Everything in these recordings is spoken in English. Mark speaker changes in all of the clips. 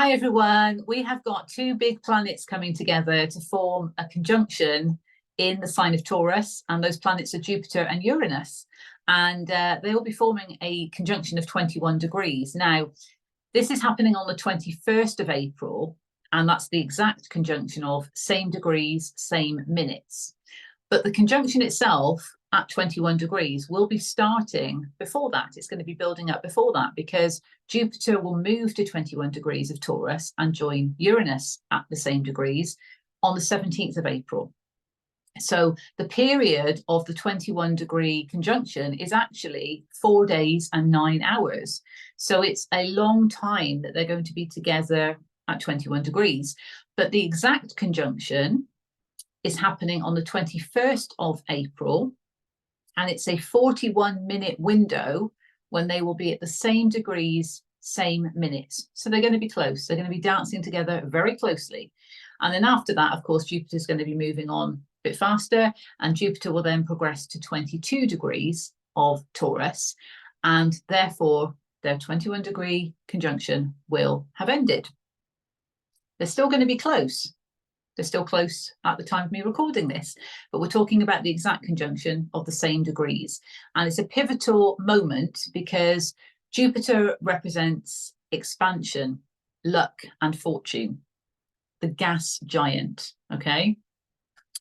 Speaker 1: Hi everyone, we have got two big planets coming together to form a conjunction in the sign of Taurus, and those planets are Jupiter and Uranus, and they will be forming a conjunction of 21 degrees. Now, this is happening on the 21st of April, and that's the exact conjunction of same degrees, same minutes. But the conjunction itself at 21 degrees will be starting before that. It's going to be building up before that because Jupiter will move to 21 degrees of Taurus and join Uranus at the same degrees on the 17th of April. So the period of the 21 degree conjunction is actually 4 days and 9 hours. So it's a long time that they're going to be together at 21 degrees. But the exact conjunction is happening on the 21st of April, and it's a 41-minute window when they will be at the same degrees, same minutes. So they're going to be close. They're going to be dancing together very closely. And then after that, of course, Jupiter's going to be moving on a bit faster, and Jupiter will then progress to 22 degrees of Taurus, and therefore their 21 degree conjunction will have ended. They're still going to be close. They're still close at the time of me recording this, but we're talking about the exact conjunction of the same degrees. And it's a pivotal moment because Jupiter represents expansion, luck, and fortune, the gas giant, okay?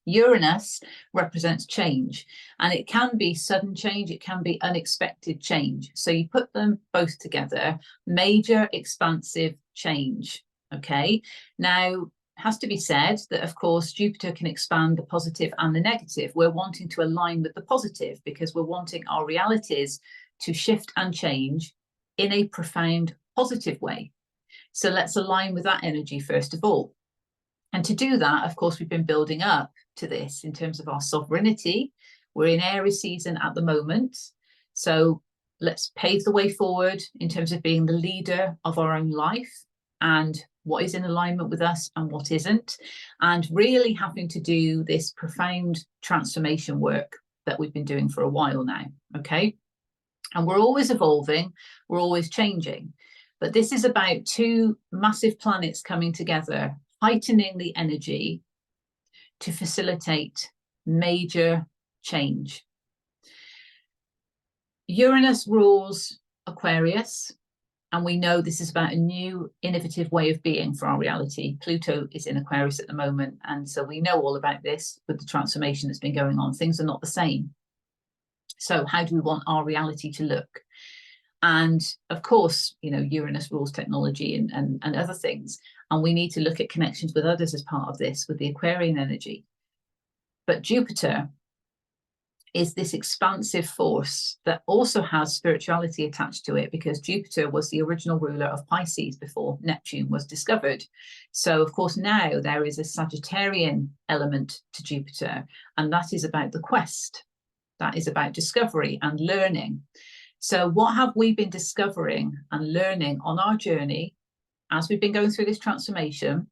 Speaker 1: Uranus represents change, and it can be sudden change, it can be unexpected change. So you put them both together, major expansive change, okay? Now, has to be said that, of course, Jupiter can expand the positive and the negative. We're wanting to align with the positive because we're wanting our realities to shift and change in a profound positive way. So let's align with that energy first of all. And to do that, of course, we've been building up to this in terms of our sovereignty. We're in Aries season at the moment. So let's pave the way forward in terms of being the leader of our own life and what is in alignment with us and what isn't, and really having to do this profound transformation work that we've been doing for a while now, okay? And we're always evolving, we're always changing, but this is about two massive planets coming together, heightening the energy to facilitate major change. Uranus rules Aquarius, and we know this is about a new, innovative way of being for our reality. Pluto is in Aquarius at the moment, and so we know all about this with the transformation that's been going on. Things are not the same. So how do we want our reality to look? And of course, you know, Uranus rules technology and other things, and we need to look at connections with others as part of this, with the Aquarian energy. But Jupiter is this expansive force that also has spirituality attached to it, because Jupiter was the original ruler of Pisces before Neptune was discovered. So of course now there is a Sagittarian element to Jupiter, and that is about the quest. That is about discovery and learning. So what have we been discovering and learning on our journey as we've been going through this transformation?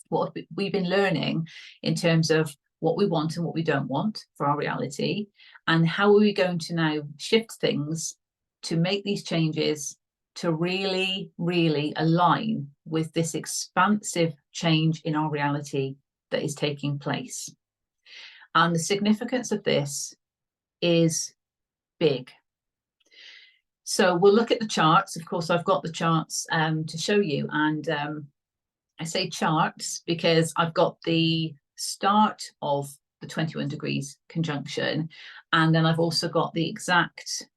Speaker 1: What have we been learning in terms of what we want and what we don't want for our reality, and how are we going to now shift things to make these changes to really, really align with this expansive change in our reality that is taking place. And the significance of this is big. So we'll look at the charts. Of course, I've got the charts to show you, and I say charts because I've got the start of the 21 degrees conjunction, and then I've also got the exact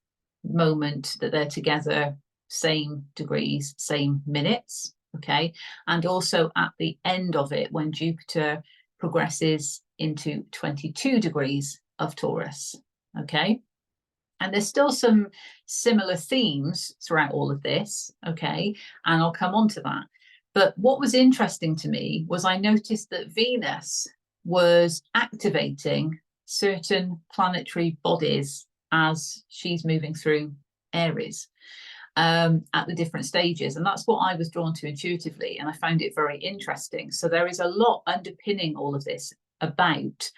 Speaker 1: moment that they're together, same degrees, same minutes, okay? And also at the end of it, when Jupiter progresses into 22 degrees of Taurus, okay? And there's still some similar themes throughout all of this, okay? And I'll come on to that. But what was interesting to me was I noticed that Venus was activating certain planetary bodies as she's moving through Aries at the different stages. And that's what I was drawn to intuitively, and I found it very interesting. So there is a lot underpinning all of this about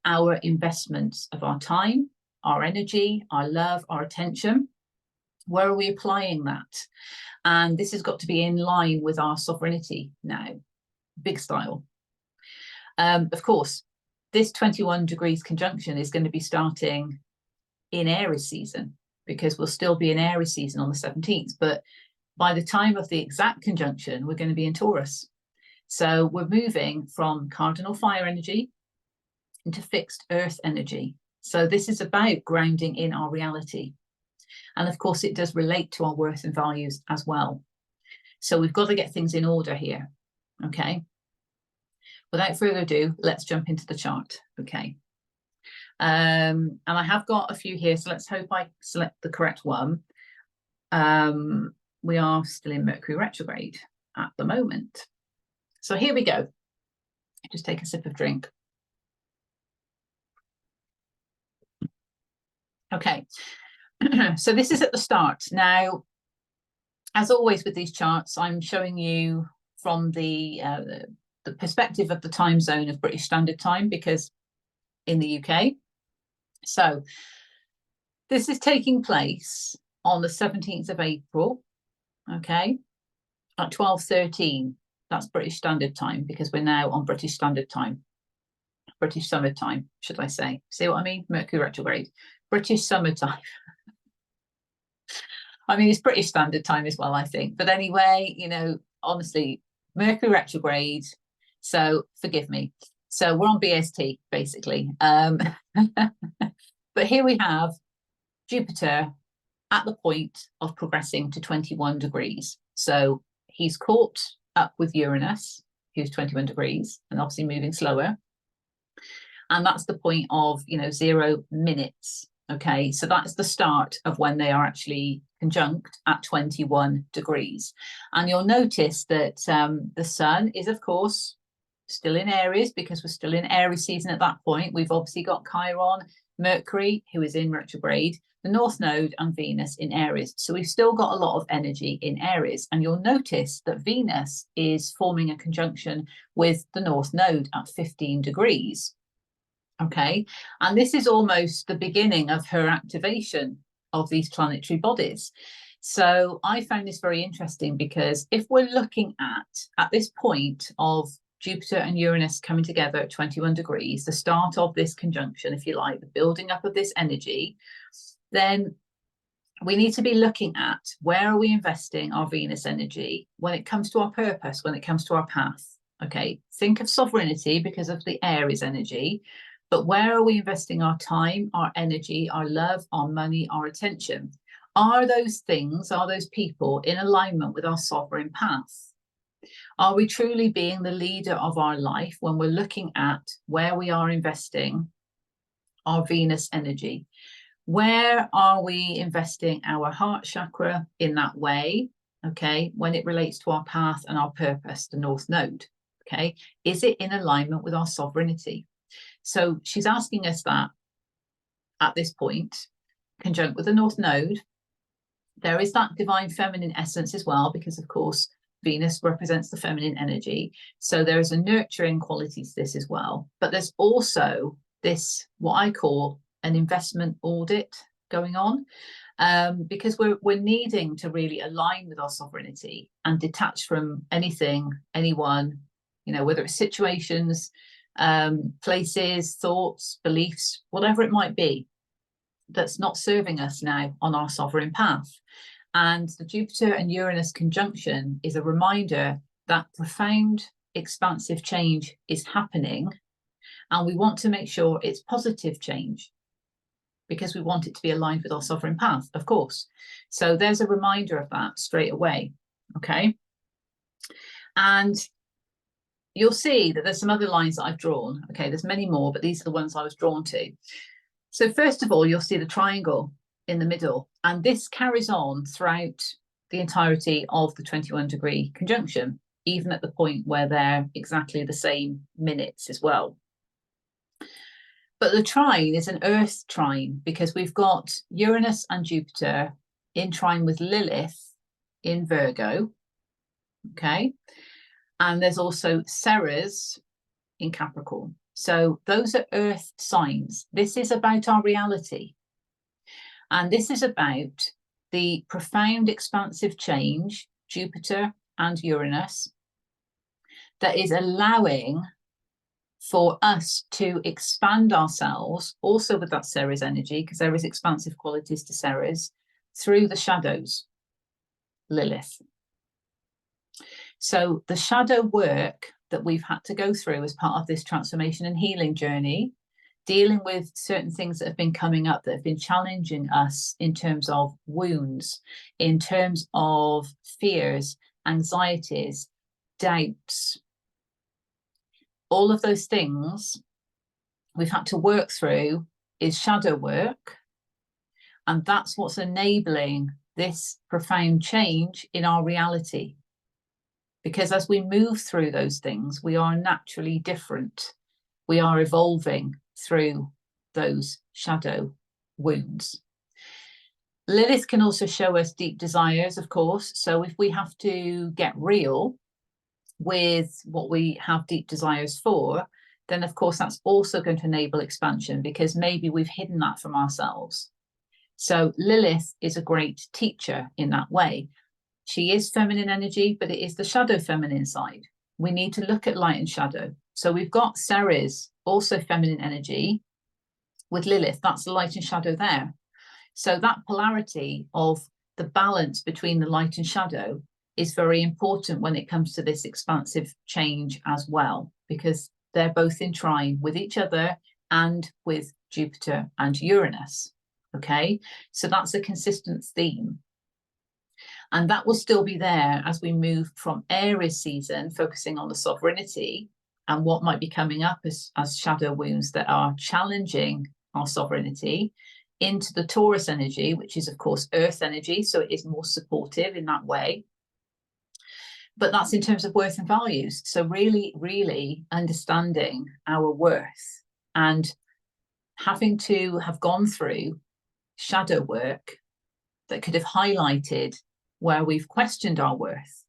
Speaker 1: our investments of our time, our energy, our love, our attention. Where are we applying that? And this has got to be in line with our sovereignty now, big style. Of course, this 21 degrees conjunction is going to be starting in Aries season, because we'll still be in Aries season on the 17th. But by the time of the exact conjunction, we're going to be in Taurus. So we're moving from cardinal fire energy into fixed earth energy. So this is about grounding in our reality. And of course, it does relate to our worth and values as well. So we've got to get things in order here. Okay. Without further ado, let's jump into the chart. Okay. And I have got a few here, so let's hope I select the correct one. We are still in Mercury retrograde at the moment. So here we go. Just take a sip of drink. Okay. So this is at the start. Now, as always with these charts, I'm showing you from the perspective of the time zone of British Standard Time, because in the UK. So this is taking place on the 17th of April, okay, at 12:13. That's British Standard Time, because we're now on British Standard Time. British summertime, should I say. See what I mean? Mercury retrograde. British summertime. I mean, it's British Standard Time as well, I think. But anyway, you know, honestly, Mercury retrograde. So forgive me. So we're on BST, basically. But here we have Jupiter at the point of progressing to 21 degrees. So he's caught up with Uranus, who's 21 degrees, and obviously moving slower. And that's the point of, you know, 0 minutes. Okay, so that's the start of when they are actually conjunct at 21 degrees. And you'll notice that the sun is, of course, still in Aries, because we're still in Aries season at that point. We've obviously got Chiron, Mercury, who is in retrograde, the North Node, and Venus in Aries. So we've still got a lot of energy in Aries. And you'll notice that Venus is forming a conjunction with the North Node at 15 degrees. Okay, and this is almost the beginning of her activation of these planetary bodies. So I found this very interesting, because if we're looking at this point of Jupiter and Uranus coming together at 21 degrees, the start of this conjunction, if you like, the building up of this energy, then we need to be looking at where are we investing our Venus energy when it comes to our purpose, when it comes to our path. Okay, think of sovereignty because of the Aries energy, but where are we investing our time, our energy, our love, our money, our attention? Are those things, are those people in alignment with our sovereign path? Are we truly being the leader of our life when we're looking at where we are investing our Venus energy? Where are we investing our heart chakra in that way? Okay, when it relates to our path and our purpose, the North Node. Okay, is it in alignment with our sovereignty? So she's asking us that at this point, conjunct with the North Node. There is that divine feminine essence as well, because of course Venus represents the feminine energy. So there is a nurturing quality to this as well. But there's also this, what I call an investment audit going on, because we're needing to really align with our sovereignty and detach from anything, anyone, you know, whether it's situations, places, thoughts, beliefs, whatever it might be, that's not serving us now on our sovereign path. And the Jupiter and Uranus conjunction is a reminder that profound, expansive change is happening. And we want to make sure it's positive change, because we want it to be aligned with our sovereign path, of course. So there's a reminder of that straight away. Okay. And you'll see that there's some other lines that I've drawn. Okay, there's many more, but these are the ones I was drawn to. So first of all, you'll see the triangle in the middle, and this carries on throughout the entirety of the 21 degree conjunction, even at the point where they're exactly the same minutes as well. But the trine is an earth trine, because we've got Uranus and Jupiter in trine with Lilith in Virgo. Okay, and there's also Ceres in Capricorn. So those are earth signs. This is about our reality. And this is about the profound expansive change, Jupiter and Uranus, that is allowing for us to expand ourselves, also with that Ceres energy, because there is expansive qualities to Ceres, through the shadows, Lilith. So the shadow work that we've had to go through as part of this transformation and healing journey, dealing with certain things that have been coming up that have been challenging us in terms of wounds, in terms of fears, anxieties, doubts, all of those things we've had to work through is shadow work. And that's what's enabling this profound change in our reality. Because as we move through those things, we are naturally different. We are evolving through those shadow wounds. Lilith can also show us deep desires, of course. So if we have to get real with what we have deep desires for, then of course that's also going to enable expansion, because maybe we've hidden that from ourselves. So Lilith is a great teacher in that way. She is feminine energy, but it is the shadow feminine side. We need to look at light and shadow. So we've got Ceres, also feminine energy, with Lilith. That's the light and shadow there. So that polarity of the balance between the light and shadow is very important when it comes to this expansive change as well, because they're both in trine with each other and with Jupiter and Uranus. Okay, so that's a consistent theme. And that will still be there as we move from Aries season, focusing on the sovereignty and what might be coming up as shadow wounds that are challenging our sovereignty, into the Taurus energy, which is, of course, earth energy. So it is more supportive in that way. But that's in terms of worth and values. So really, really understanding our worth and having to have gone through shadow work that could have highlighted where we've questioned our worth.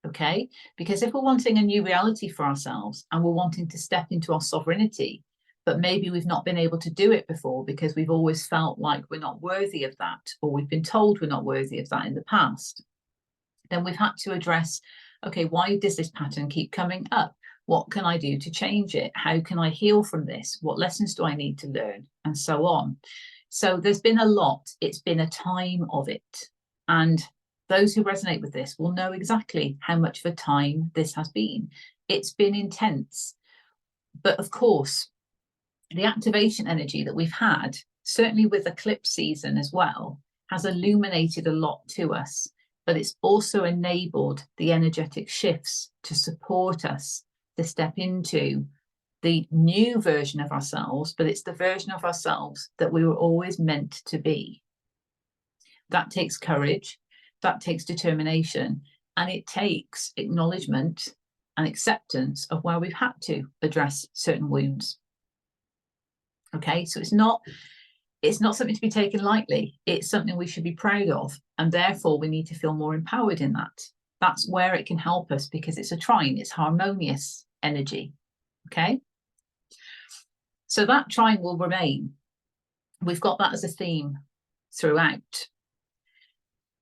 Speaker 1: Okay, because if we're wanting a new reality for ourselves and we're wanting to step into our sovereignty, but maybe we've not been able to do it before because we've always felt like we're not worthy of that, or we've been told we're not worthy of that in the past, then we've had to address, okay, why does this pattern keep coming up? What can I do to change it? How can I heal from this? What lessons do I need to learn? And so on. So there's been a lot. It's been a time of it. And those who resonate with this will know exactly how much of a time this has been. It's been intense. But of course, the activation energy that we've had, certainly with eclipse season as well, has illuminated a lot to us. But it's also enabled the energetic shifts to support us to step into the new version of ourselves, but it's the version of ourselves that we were always meant to be. That takes courage, that takes determination, and it takes acknowledgement and acceptance of where we've had to address certain wounds. Okay, so it's not something to be taken lightly. It's something we should be proud of, and therefore we need to feel more empowered in that. That's where it can help us, because it's a trine, it's harmonious energy. Okay, so that trine will remain. We've got that as a theme throughout.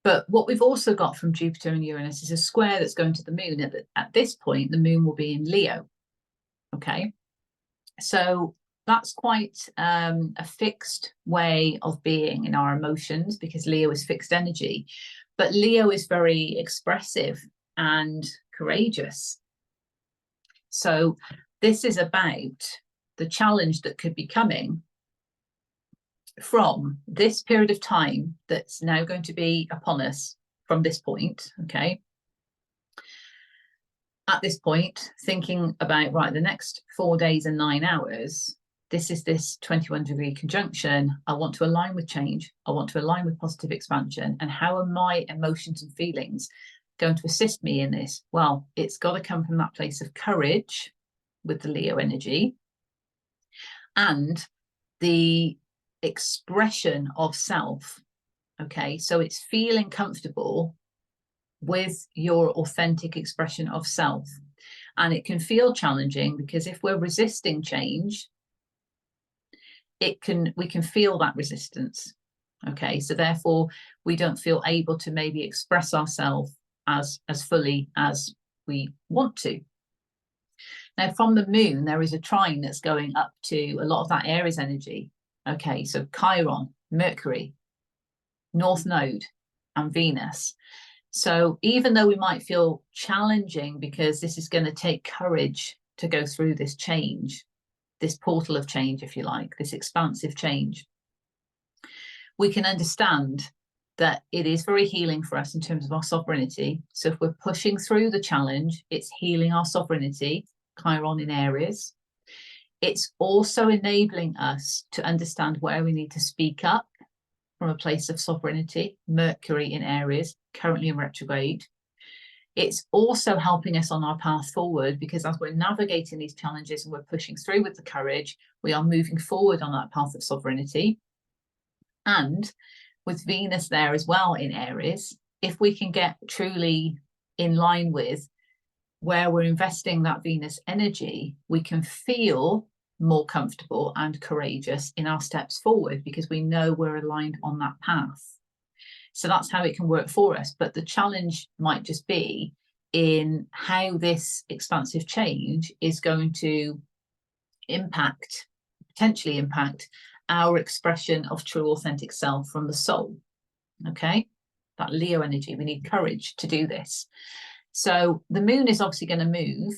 Speaker 1: But what we've also got from Jupiter and Uranus is a square that's going to the moon. At this point, the moon will be in Leo. Okay, so that's quite a fixed way of being in our emotions, because Leo is fixed energy. But Leo is very expressive and courageous. So this is about the challenge that could be coming from this period of time that's now going to be upon us from this point. Okay, at this point, thinking about, right, the next 4 days and 9 hours, this is this 21-degree conjunction. I want to align with change. I want to align with positive expansion. And how are my emotions and feelings going to assist me in this? Well, it's got to come from that place of courage with the Leo energy and the expression of self. Okay, so it's feeling comfortable with your authentic expression of self. And it can feel challenging, because if we're resisting change, we can feel that resistance. Okay, so therefore we don't feel able to maybe express ourselves as fully as we want to. Now, from the moon, there is a trine that's going up to a lot of that Aries energy. Okay, so Chiron, Mercury, North Node, and Venus. So even though we might feel challenging because this is going to take courage to go through this change, this portal of change, if you like, this expansive change, we can understand that it is very healing for us in terms of our sovereignty. So if we're pushing through the challenge, it's healing our sovereignty, Chiron in Aries. It's also enabling us to understand where we need to speak up from a place of sovereignty, Mercury in Aries, currently in retrograde. It's also helping us on our path forward, because as we're navigating these challenges and we're pushing through with the courage, we are moving forward on that path of sovereignty. And with Venus there as well in Aries, if we can get truly in line with where we're investing that Venus energy, we can feel more comfortable and courageous in our steps forward because we know we're aligned on that path. So that's how it can work for us. But the challenge might just be in how this expansive change is going to impact, potentially impact, our expression of true authentic self from the soul. Okay, that Leo energy, we need courage to do this. So the moon is obviously going to move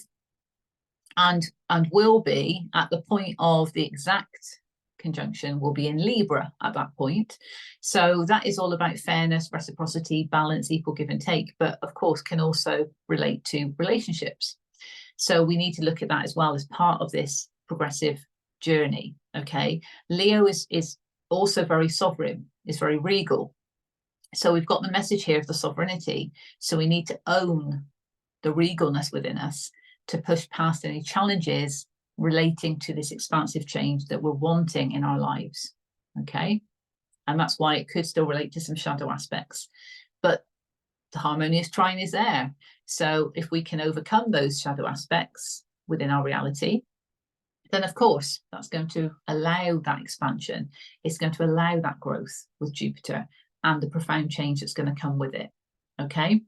Speaker 1: and will be at the point of the exact conjunction, will be in Libra at that point. So that is all about fairness, reciprocity, balance, equal give and take, but of course can also relate to relationships. So we need to look at that as well as part of this progressive journey. Okay, Leo is also very sovereign, is very regal. So we've got the message here of the sovereignty. So we need to own the regalness within us to push past any challenges relating to this expansive change that we're wanting in our lives. Okay, and that's why it could still relate to some shadow aspects, but the harmonious trine is there. So if we can overcome those shadow aspects within our reality, then of course that's going to allow that expansion. It's going to allow that growth with Jupiter and the profound change that's going to come with it. Okay.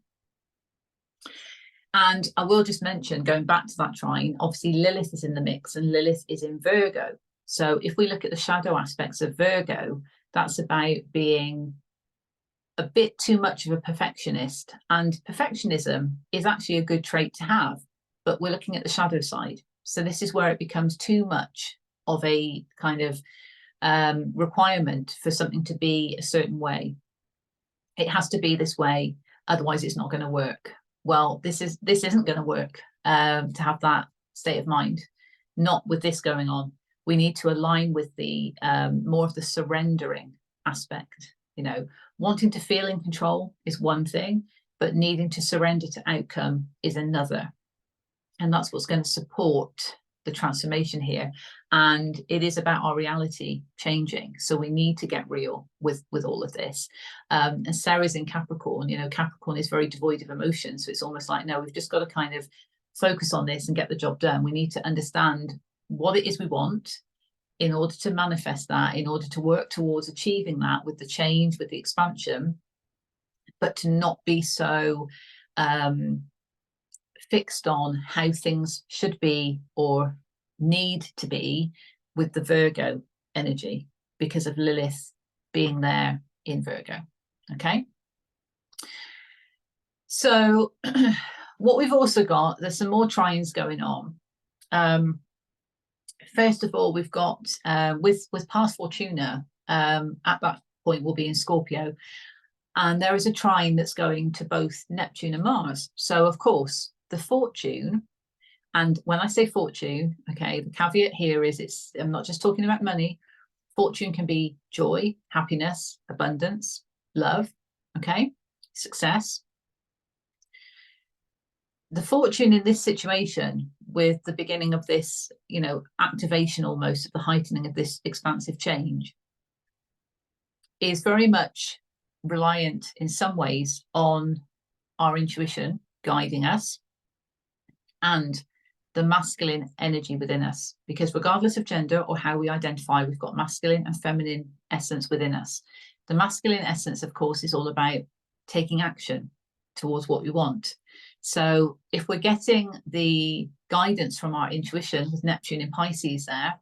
Speaker 1: And I will just mention, going back to that trine, obviously Lilith is in the mix and Lilith is in Virgo. So if we look at the shadow aspects of Virgo, that's about being a bit too much of a perfectionist. And perfectionism is actually a good trait to have, but we're looking at the shadow side. So this is where it becomes too much of a kind of requirement for something to be a certain way. It has to be this way, otherwise it's not going to work. Well, this isn't going to work to have that state of mind, not with this going on. We need to align with the more of the surrendering aspect. You know, wanting to feel in control is one thing, but needing to surrender to outcome is another. And that's what's going to support the transformation here. And it is about our reality changing. So we need to get real with all of this. And Ceres in Capricorn, you know, Capricorn is very devoid of emotion. So it's almost like, no, we've just got to kind of focus on this and get the job done. We need to understand what it is we want in order to manifest that, in order to work towards achieving that with the change, with the expansion, but to not be so fixed on how things should be or need to be with the Virgo energy because of Lilith being there in Virgo. Okay. So what we've also got, there's some more trines going on. First of all, we've got with past Fortuna, at that point will be in Scorpio, and there is a trine that's going to both Neptune and Mars. So of course the fortune, and when I say fortune, okay, the caveat here is I'm not just talking about money. Fortune can be joy, happiness, abundance, love, okay, success. The fortune in this situation, with the beginning of this, you know, activation almost of the heightening of this expansive change, is very much reliant in some ways on our intuition guiding us and the masculine energy within us, because regardless of gender or how we identify, we've got masculine and feminine essence within us. The masculine essence, of course, is all about taking action towards what we want. So if we're getting the guidance from our intuition with Neptune in Pisces there,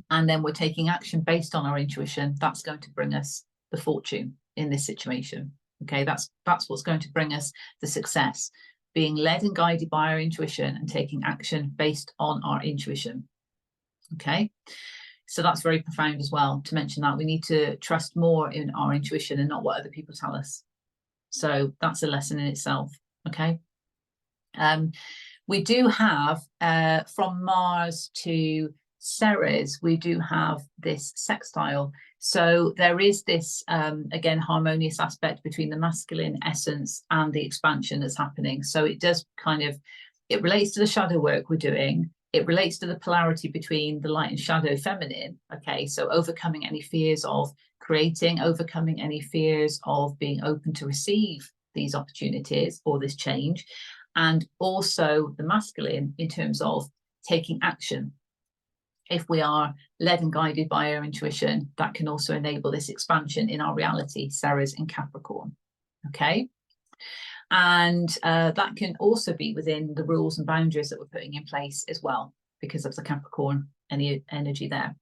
Speaker 1: and then we're taking action based on our intuition, that's going to bring us the fortune in this situation. Okay, that's what's going to bring us the success, being led and guided by our intuition and taking action based on our intuition. Okay, so that's very profound as well, to mention that we need to trust more in our intuition and not what other people tell us. So that's a lesson in itself. Okay, we do have from Mars to Ceres, we do have this sextile. So there is this, again, harmonious aspect between the masculine essence and the expansion that's happening. So it does kind of, it relates to the shadow work we're doing. It relates to the polarity between the light and shadow feminine. Okay, so overcoming any fears of creating, overcoming any fears of being open to receive these opportunities or this change. And also the masculine in terms of taking action. If we are led and guided by our intuition, that can also enable this expansion in our reality, Ceres and Capricorn. Okay. And that can also be within the rules and boundaries that we're putting in place as well, because of the Capricorn energy there.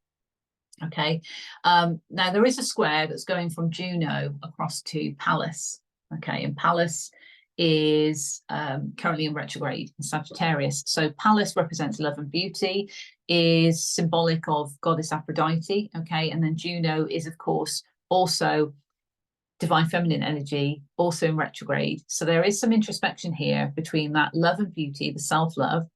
Speaker 1: Okay. Now there is a square that's going from Juno across to Pallas. Okay. And Pallas is currently in retrograde in Sagittarius. So Pallas represents love and beauty, is symbolic of goddess Aphrodite. Okay. And then Juno is, of course, also divine feminine energy, also in retrograde. So there is some introspection here between that love and beauty, the self-love,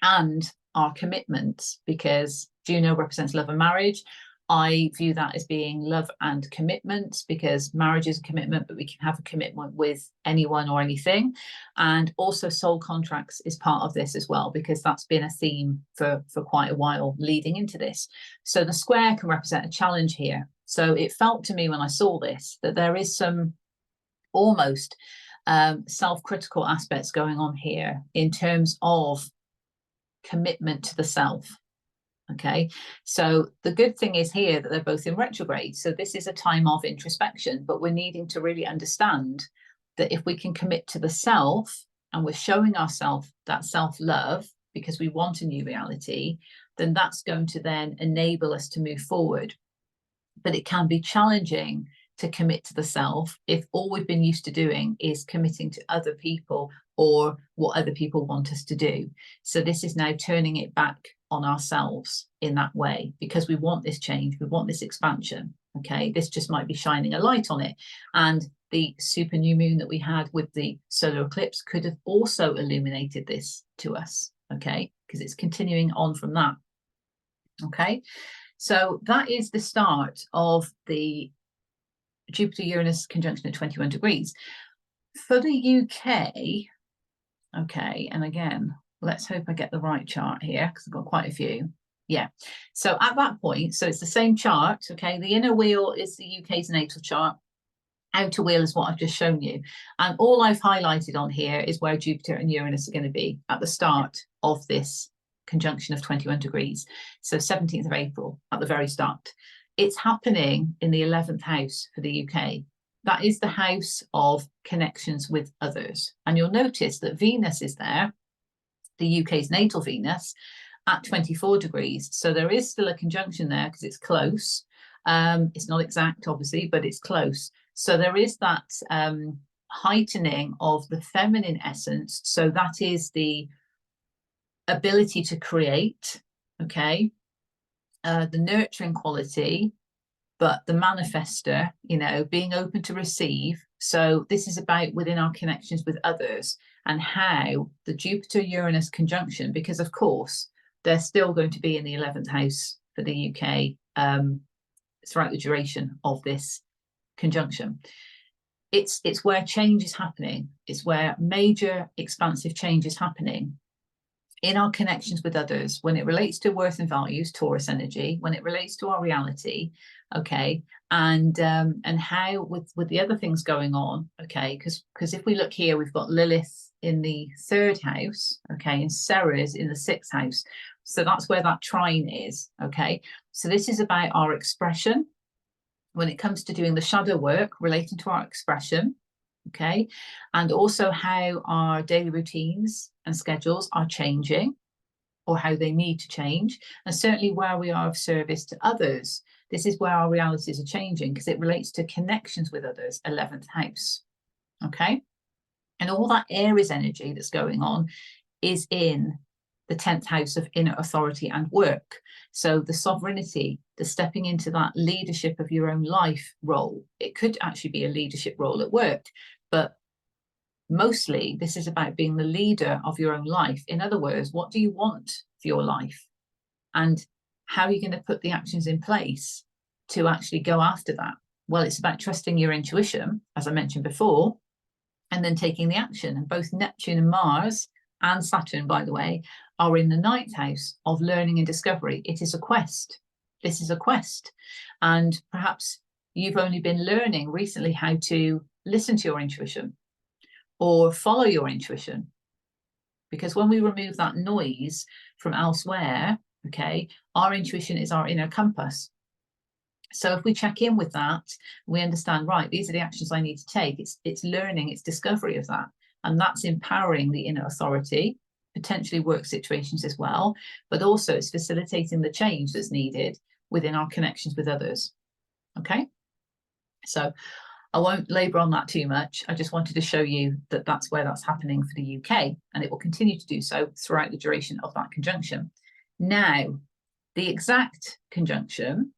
Speaker 1: and our commitment, because Juno represents love and marriage. I view that as being love and commitment, because marriage is a commitment, but we can have a commitment with anyone or anything. And also soul contracts is part of this as well, because that's been a theme for quite a while leading into this. So the square can represent a challenge here. So it felt to me when I saw this that there is some almost self-critical aspects going on here in terms of commitment to the self. Okay, so the good thing is here that they're both in retrograde. So this is a time of introspection, but we're needing to really understand that if we can commit to the self and we're showing ourselves that self-love because we want a new reality, then that's going to then enable us to move forward. But it can be challenging to commit to the self if all we've been used to doing is committing to other people or what other people want us to do. So this is now turning it back on ourselves in that way, because we want this change, we want this expansion. Okay, this just might be shining a light on it. And the super new moon that we had with the solar eclipse could have also illuminated this to us. Okay, because it's continuing on from that. Okay, so that is the start of the Jupiter-Uranus conjunction at 21 degrees. For the UK, okay, and again, let's hope I get the right chart here, because I've got quite a few. Yeah, so at that point, so it's the same chart, okay, the inner wheel is the UK's natal chart, outer wheel is what I've just shown you, and all I've highlighted on here is where Jupiter and Uranus are going to be at the start of this conjunction of 21 degrees, so 17th of April at the very start. It's happening in the 11th house for the UK. That is the house of connections with others. And you'll notice that Venus is there, the UK's natal Venus, at 24 degrees. So there is still a conjunction there because it's close. It's not exact, obviously, but it's close. So there is that heightening of the feminine essence. So that is the ability to create, okay, the nurturing quality, but the manifester, you know, being open to receive. So this is about within our connections with others and how the Jupiter-Uranus conjunction, because of course, they're still going to be in the 11th house for the UK throughout the duration of this conjunction. It's where change is happening. It's where major expansive change is happening in our connections with others, when it relates to worth and values, Taurus energy, when it relates to our reality, okay, and how with the other things going on, okay, because if we look here, we've got Lilith in the 3rd house, okay, and Ceres in the 6th house, so that's where that trine is, okay. So this is about our expression, when it comes to doing the shadow work relating to our expression, okay, and also how our daily routines and schedules are changing, or how they need to change, and certainly where we are of service to others. This is where our realities are changing, because it relates to connections with others, 11th house, okay? And all that Aries energy that's going on is in the 10th house of inner authority and work. So the sovereignty, the stepping into that leadership of your own life role. It could actually be a leadership role at work, but mostly this is about being the leader of your own life. In other words, what do you want for your life? And how are you going to put the actions in place to actually go after that? Well, it's about trusting your intuition, as I mentioned before, and then taking the action. And both Neptune and Mars and Saturn, by the way, are in the 9th house of learning and discovery. It is a quest. This is a quest. And perhaps you've only been learning recently how to listen to your intuition or follow your intuition. Because when we remove that noise from elsewhere, okay, our intuition is our inner compass. So if we check in with that, we understand, right, these are the actions I need to take. It's learning, it's discovery of that. And that's empowering the inner authority, potentially work situations as well, but also it's facilitating the change that's needed within our connections with others. Okay, so I won't labour on that too much. I just wanted to show you that that's where that's happening for the UK, and it will continue to do so throughout the duration of that conjunction. Now, the exact conjunction,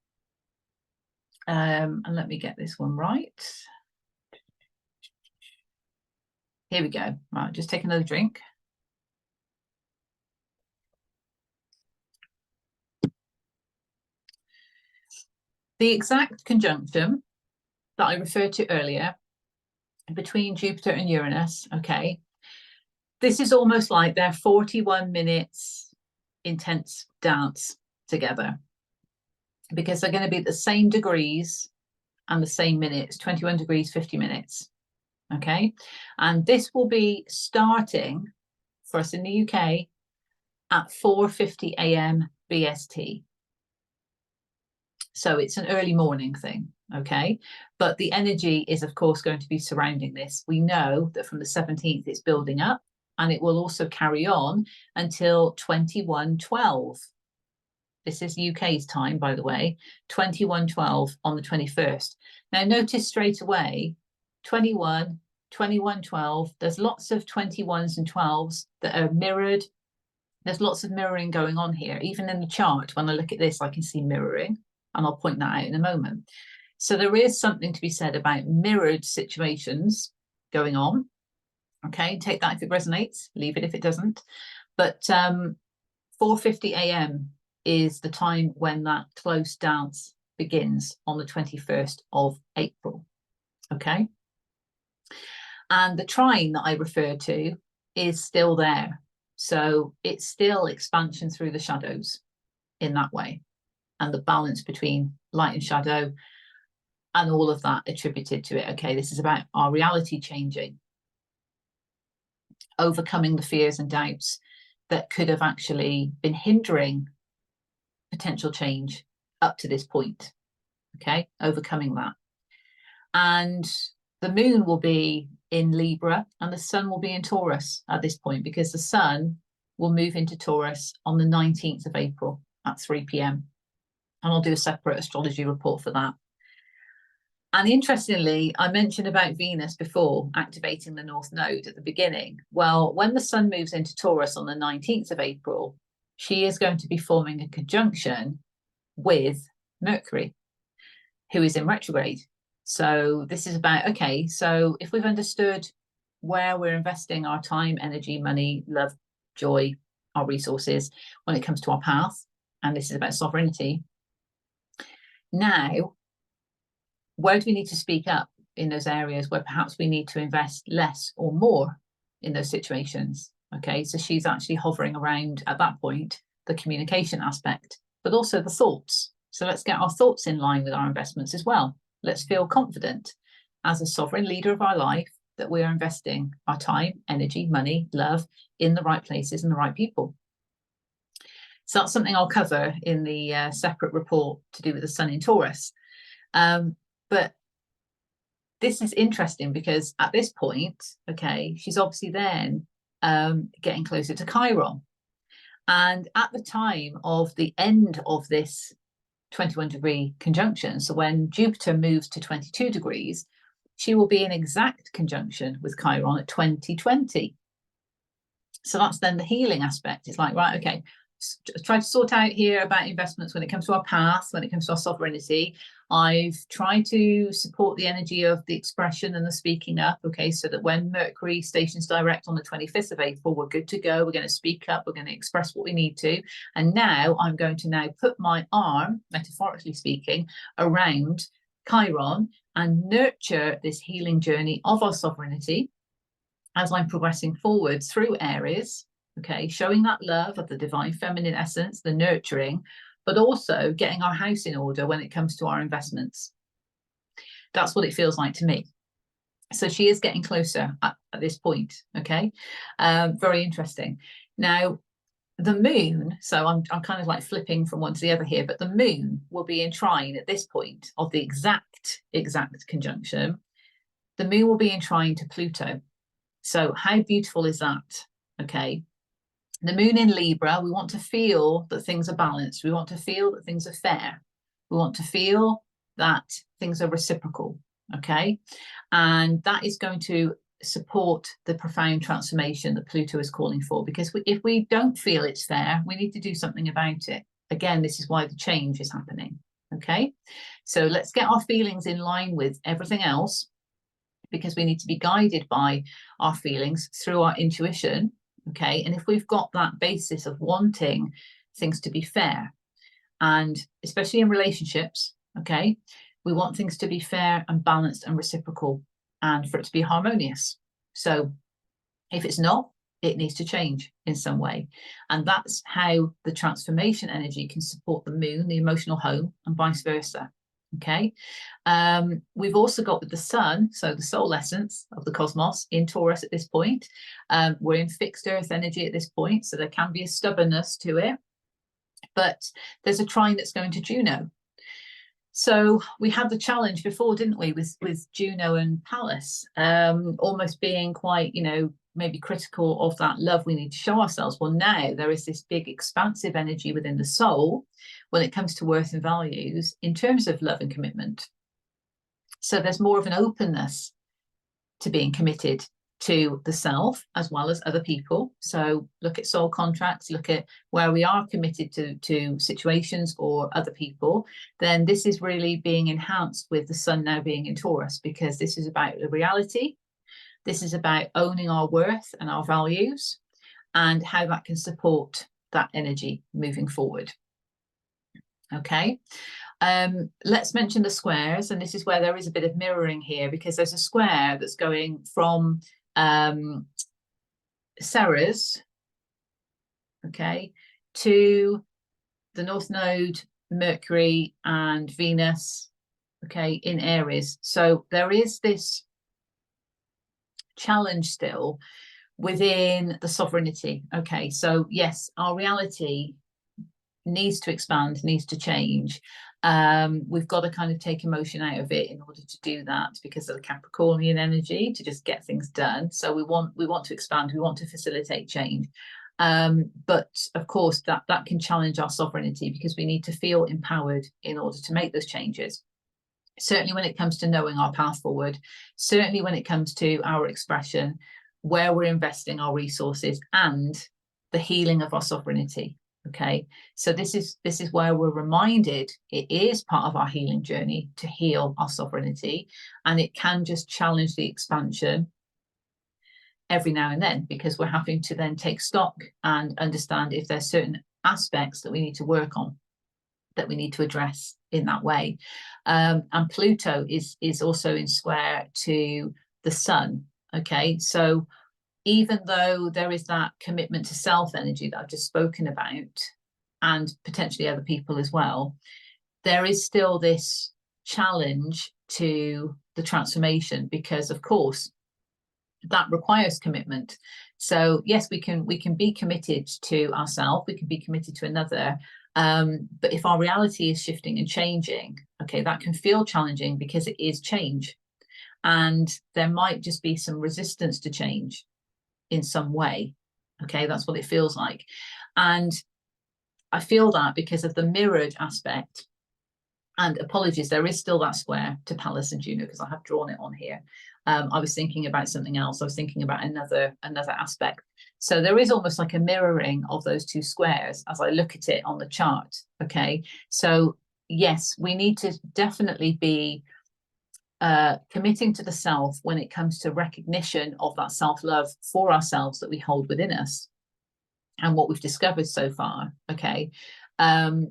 Speaker 1: and let me get this one right. Here we go. Right, just take another drink. The exact conjunction that I referred to earlier between Jupiter and Uranus, okay, this is almost like their 41 minutes intense dance together, because they're going to be at the same degrees and the same minutes, 21 degrees, 50 minutes, okay? And this will be starting for us in the UK at 4:50 a.m. BST. So it's an early morning thing, okay? But the energy is, of course, going to be surrounding this. We know that from the 17th it's building up, and it will also carry on until 21:12. This is UK's time, by the way, 21:12 on the 21st. Now, notice straight away, 21, 21:12, there's lots of 21s and 12s that are mirrored. There's lots of mirroring going on here. Even in the chart, when I look at this, I can see mirroring, and I'll point that out in a moment. So there is something to be said about mirrored situations going on. Okay, take that if it resonates, leave it if it doesn't. But 4:50 a.m. is the time when that close dance begins on the 21st of April. Okay. And the trine that I referred to is still there. So it's still expansion through the shadows in that way, and the balance between light and shadow and all of that attributed to it. Okay, this is about our reality changing, overcoming the fears and doubts that could have actually been hindering potential change up to this point. Okay, overcoming that. And the moon will be in Libra and the sun will be in Taurus at this point, because the sun will move into Taurus on the 19th of April at 3 p.m. And I'll do a separate astrology report for that. And interestingly, I mentioned about Venus before activating the North Node at the beginning. Well, when the sun moves into Taurus on the 19th of April, she is going to be forming a conjunction with Mercury, who is in retrograde. So this is about, okay, so if we've understood where we're investing our time, energy, money, love, joy, our resources when it comes to our path, and this is about sovereignty, now, where do we need to speak up in those areas where perhaps we need to invest less or more in those situations? Okay, so she's actually hovering around at that point, the communication aspect, but also the thoughts. So let's get our thoughts in line with our investments as well. Let's feel confident as a sovereign leader of our life that we are investing our time, energy, money, love in the right places and the right people. So that's something I'll cover in the separate report to do with the sun in Taurus. But this is interesting because at this point, okay, she's obviously then getting closer to Chiron. And at the time of the end of this 21-degree conjunction, so when Jupiter moves to 22 degrees, she will be in exact conjunction with Chiron at 2020. So that's then the healing aspect. It's like, right, okay, try to sort out here about investments when it comes to our path, when it comes to our sovereignty. I've tried to support the energy of the expression and the speaking up, okay, so that when Mercury stations direct on the 25th of April, we're good to go. We're going to speak up. We're going to express what we need to. And now I'm going to now put my arm, metaphorically speaking, around Chiron and nurture this healing journey of our sovereignty as I'm progressing forward through Aries, okay, showing that love of the divine feminine essence, the nurturing, but also getting our house in order when it comes to our investments. That's what it feels like to me. So she is getting closer at this point, okay? Very interesting. Now, the moon, so I'm kind of like flipping from one to the other here, but the moon will be in trine at this point of the exact conjunction. The moon will be in trine to Pluto. So how beautiful is that? Okay. The moon in Libra, we want to feel that things are balanced. We want to feel that things are fair. We want to feel that things are reciprocal. Okay. And that is going to support the profound transformation that Pluto is calling for, because if we don't feel it's fair, we need to do something about it. Again, this is why the change is happening. Okay. So let's get our feelings in line with everything else, because we need to be guided by our feelings through our intuition, okay? And if we've got that basis of wanting things to be fair, and especially in relationships, okay, we want things to be fair and balanced and reciprocal, and for it to be harmonious. So if it's not, it needs to change in some way. And that's how the transformation energy can support the moon, the emotional home, and vice versa. Okay. We've also got with the sun, so the soul essence of the cosmos in Taurus at this point. We're in fixed earth energy at this point, so there can be a stubbornness to it, but there's a trine that's going to Juno. So we had the challenge before, didn't we, with Juno and Pallas, almost being quite, maybe critical of that love we need to show ourselves. Well, now there is this big expansive energy within the soul when it comes to worth and values in terms of love and commitment. So there's more of an openness to being committed to the self as well as other people. So look at soul contracts, look at where we are committed to situations or other people. Then this is really being enhanced with the sun now being in Taurus, because this is about the reality. This is about owning our worth and our values and how that can support that energy moving forward. Okay, let's mention the squares, and this is where there is a bit of mirroring here, because there's a square that's going from Ceres, okay, to the North Node, Mercury and Venus, okay, in Aries. So there is this challenge still within the sovereignty. Okay, so yes, our reality needs to expand, needs to change. We've got to kind of take emotion out of it in order to do that, because of the Capricornian energy to just get things done. So we want to expand, we want to facilitate change. But of course that can challenge our sovereignty, because we need to feel empowered in order to make those changes. Certainly when it comes to knowing our path forward, certainly when it comes to our expression, where we're investing our resources, and the healing of our sovereignty. Okay, so this is where we're reminded it is part of our healing journey to heal our sovereignty, and it can just challenge the expansion every now and then, because we're having to then take stock and understand if there's certain aspects that we need to work on, that we need to address in that way. And Pluto is also in square to the sun. Okay, so even though there is that commitment to self energy that I've just spoken about, and potentially other people as well, there is still this challenge to the transformation, because of course that requires commitment. So yes, we can be committed to ourselves, we can be committed to another, But if our reality is shifting and changing, okay, that can feel challenging because it is change. And there might just be some resistance to change in some way. Okay, that's what it feels like. And I feel that because of the mirrored aspect. And apologies, there is still that square to Pallas and Juno because I have drawn it on here. I was thinking about something else. I was thinking about another aspect. So there is almost like a mirroring of those two squares as I look at it on the chart. Okay, so yes, we need to definitely be committing to the self when it comes to recognition of that self-love for ourselves that we hold within us and what we've discovered so far. Okay, the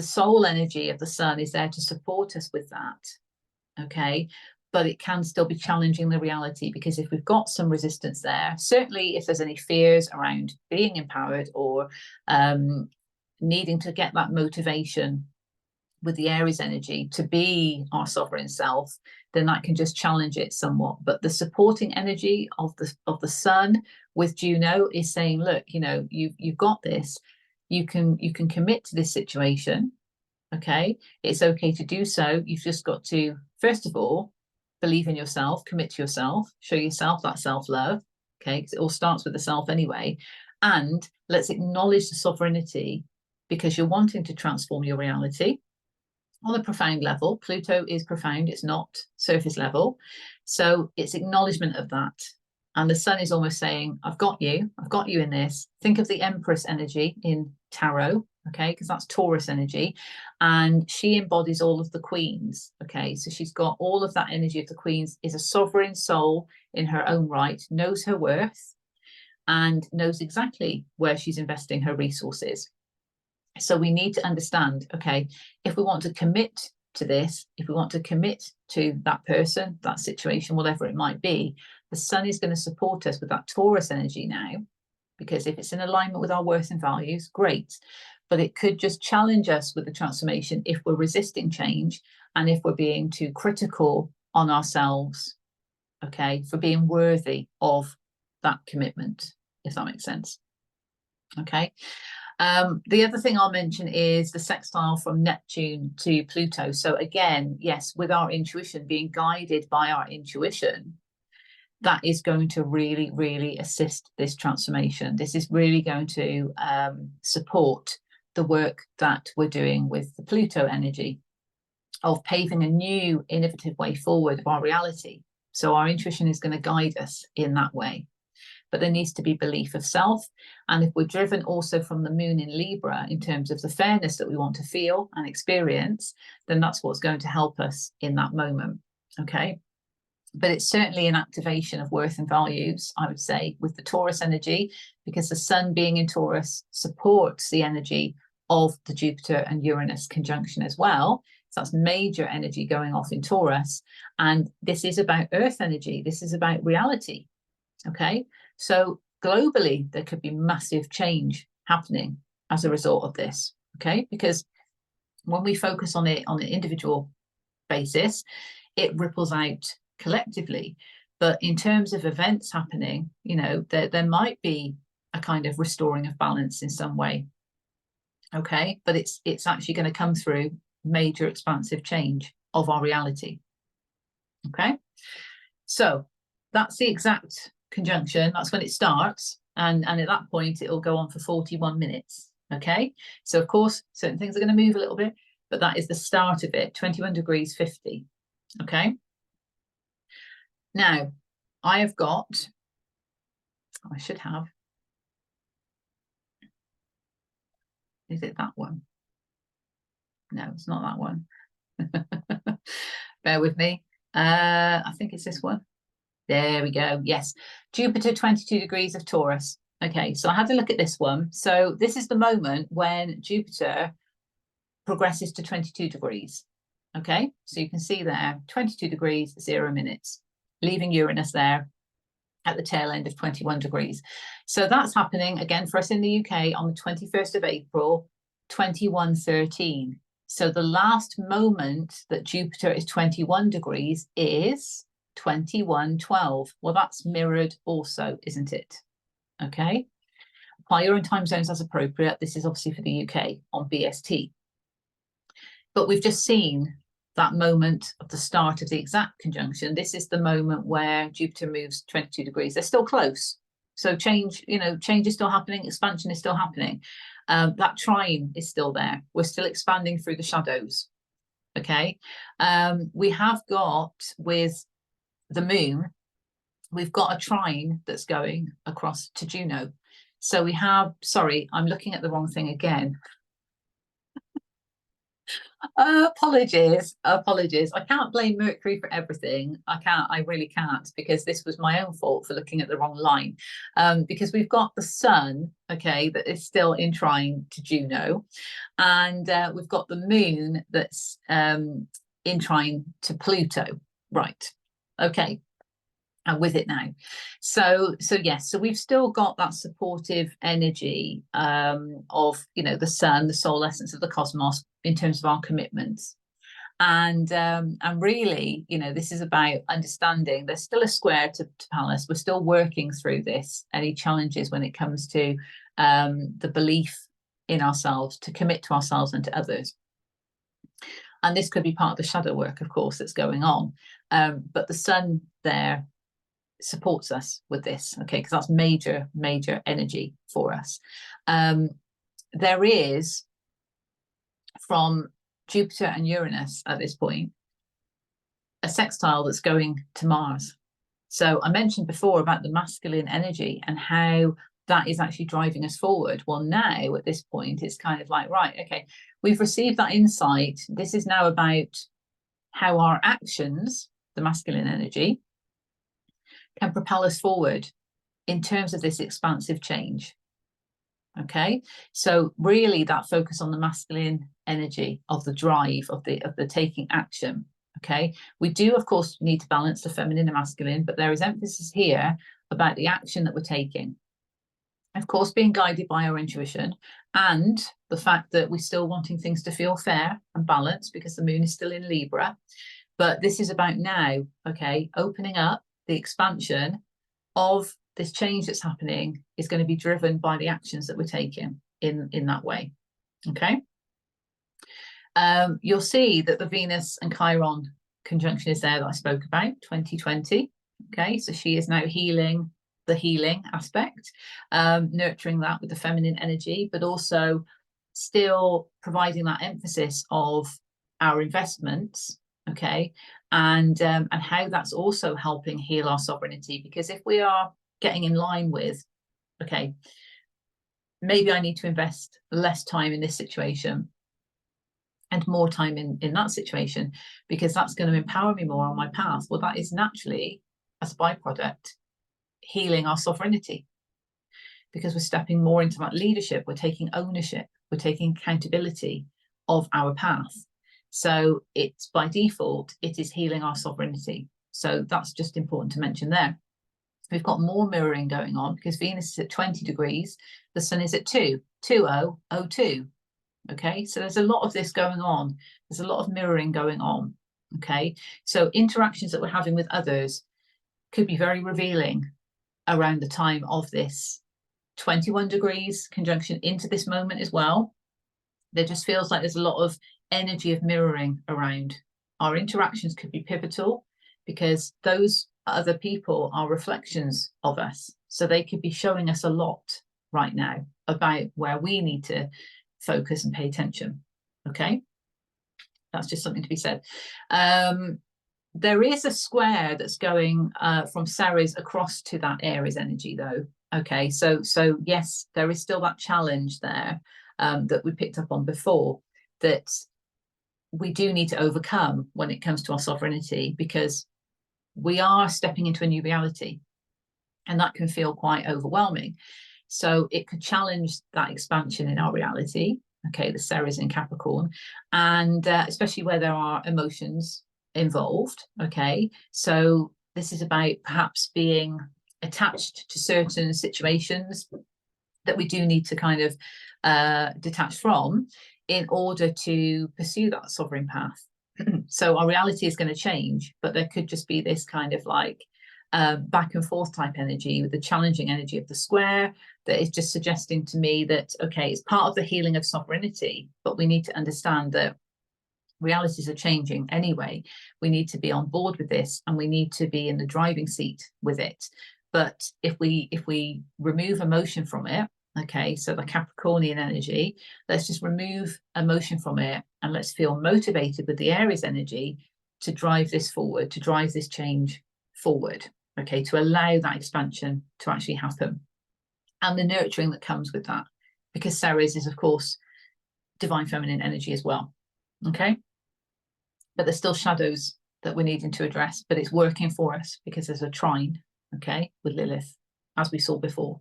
Speaker 1: soul energy of the sun is there to support us with that. Okay, but it can still be challenging the reality, because if we've got some resistance there, certainly if there's any fears around being empowered or needing to get that motivation with the Aries energy to be our sovereign self, then that can just challenge it somewhat. But the supporting energy of the sun with Juno is saying, look, you know, you've got this. You can commit to this situation. Okay, it's okay to do so. You've just got to, first of all, believe in yourself, commit to yourself, show yourself that self-love. Okay, because it all starts with the self anyway. And let's acknowledge the sovereignty, because you're wanting to transform your reality on a profound level. Pluto is profound, it's not surface level. So it's acknowledgement of that. And the sun is almost saying, I've got you in this. Think of the Empress energy in tarot, okay, because that's Taurus energy. And she embodies all of the queens, okay? So she's got all of that energy of the queens, is a sovereign soul in her own right, knows her worth, and knows exactly where she's investing her resources. So we need to understand, okay, if we want to commit to this, if we want to commit to that person, that situation, whatever it might be, the sun is going to support us with that Taurus energy now, because if it's in alignment with our worth and values, great. But it could just challenge us with the transformation if we're resisting change and if we're being too critical on ourselves, okay, for being worthy of that commitment, if that makes sense. Okay. The other thing I'll mention is the sextile from Neptune to Pluto. So again, yes, with our intuition, being guided by our intuition, that is going to really, really assist this transformation. This is really going to support the work that we're doing with the Pluto energy of paving a new innovative way forward of our reality. So our intuition is going to guide us in that way. But there needs to be belief of self. And if we're driven also from the moon in Libra in terms of the fairness that we want to feel and experience, then that's what's going to help us in that moment. Okay. But it's certainly an activation of worth and values, I would say, with the Taurus energy, because the sun being in Taurus supports the energy of the Jupiter and Uranus conjunction as well. So that's major energy going off in Taurus. And this is about earth energy. This is about reality. Okay. So globally, there could be massive change happening as a result of this. Okay. Because when we focus on it on an individual basis, it ripples out collectively. But in terms of events happening, you know, there might be a kind of restoring of balance in some way. Okay, but it's actually going to come through major expansive change of our reality. Okay, so that's the exact conjunction. That's when it starts, and at that point it'll go on for 41 minutes. Okay, so of course certain things are going to move a little bit, but that is the start of it. 21 degrees 50. Okay. Now, I have got, I should have, is it that one? No, it's not that one. Bear with me. I think it's this one. There we go. Yes, Jupiter 22 degrees of Taurus. Okay, so I had to look at this one. So this is the moment when Jupiter progresses to 22 degrees. Okay, so you can see there, 22 degrees, 0 minutes, leaving Uranus there at the tail end of 21 degrees. So that's happening again for us in the UK on the 21st of April, 2113. So the last moment that Jupiter is 21 degrees is 2112. Well, that's mirrored also, isn't it? Okay. apply your own time zones as appropriate. This is obviously for the UK on BST. But we've just seen that moment of the start of the exact conjunction. This is the moment where Jupiter moves 22 degrees. They're still close. So change, change is still happening, expansion is still happening. That trine is still there. We're still expanding through the shadows. Okay. We have got, with the moon, we've got a trine that's going across to Juno. So we have, sorry, I'm looking at the wrong thing again. Apologies. I can't blame Mercury for everything. I really can't, because this was my own fault for looking at the wrong line. Because we've got the sun, okay, that is still in trine to Juno, and we've got the moon that's in trine to Pluto. Right. Okay. And with it now. So yes, so we've still got that supportive energy of, the sun, the soul essence of the cosmos in terms of our commitments. And really, this is about understanding there's still a square to Pallas. We're still working through this, any challenges when it comes to the belief in ourselves, to commit to ourselves and to others. And this could be part of the shadow work, of course, that's going on. But the sun there supports us with this, okay, because that's major energy for us. There is, from Jupiter and Uranus at this point, a sextile that's going to Mars. So I mentioned before about the masculine energy and how that is actually driving us forward. Well, now at this point, it's kind of like, right, okay, we've received that insight. This is now about how our actions, the masculine energy, can propel us forward in terms of this expansive change. Okay, so really that focus on the masculine energy of the drive, of the taking action. Okay, we do of course need to balance the feminine and masculine, but there is emphasis here about the action that we're taking. Of course, being guided by our intuition and the fact that we're still wanting things to feel fair and balanced because the moon is still in Libra. But this is about now, okay, opening up. The expansion of this change that's happening is going to be driven by the actions that we're taking in that way. Okay. You'll see that the Venus and Chiron conjunction is there that I spoke about, 2020. Okay, so she is now healing the healing aspect, nurturing that with the feminine energy, but also still providing that emphasis of our investments. Okay, and how that's also helping heal our sovereignty, because if we are getting in line with, okay, maybe I need to invest less time in this situation and more time in that situation, because that's going to empower me more on my path. Well, that is naturally, as a byproduct, healing our sovereignty, because we're stepping more into that leadership, we're taking ownership, we're taking accountability of our path. So it's by default, it is healing our sovereignty. So that's just important to mention there. We've got more mirroring going on because Venus is at 20 degrees, the sun is at 2002. Okay, so there's a lot of this going on. There's a lot of mirroring going on. Okay, so interactions that we're having with others could be very revealing around the time of this 21 degrees conjunction into this moment as well. There just feels like there's a lot of energy of mirroring around. Our interactions could be pivotal because those other people are reflections of us. So they could be showing us a lot right now about where we need to focus and pay attention. Okay, that's just something to be said. There is a square that's going from Ceres across to that Aries energy though. Okay, so yes, there is still that challenge there that we picked up on before, that we do need to overcome when it comes to our sovereignty, because we are stepping into a new reality and that can feel quite overwhelming. So it could challenge that expansion in our reality, okay, the Ceres in Capricorn, and especially where there are emotions involved, okay. So this is about perhaps being attached to certain situations that we do need to kind of detach from in order to pursue that sovereign path. So our reality is going to change, but there could just be this kind of like back and forth type energy, with the challenging energy of the square, that is just suggesting to me that, okay, it's part of the healing of sovereignty, but we need to understand that realities are changing anyway. We need to be on board with this, and we need to be in the driving seat with it. But if we remove emotion from it, okay, so the Capricornian energy, let's just remove emotion from it, and let's feel motivated with the Aries energy to drive this forward, to drive this change forward, okay, to allow that expansion to actually happen, and the nurturing that comes with that, because Ceres is, of course, divine feminine energy as well, okay? But there's still shadows that we're needing to address, but it's working for us because there's a trine, okay, with Lilith, as we saw before.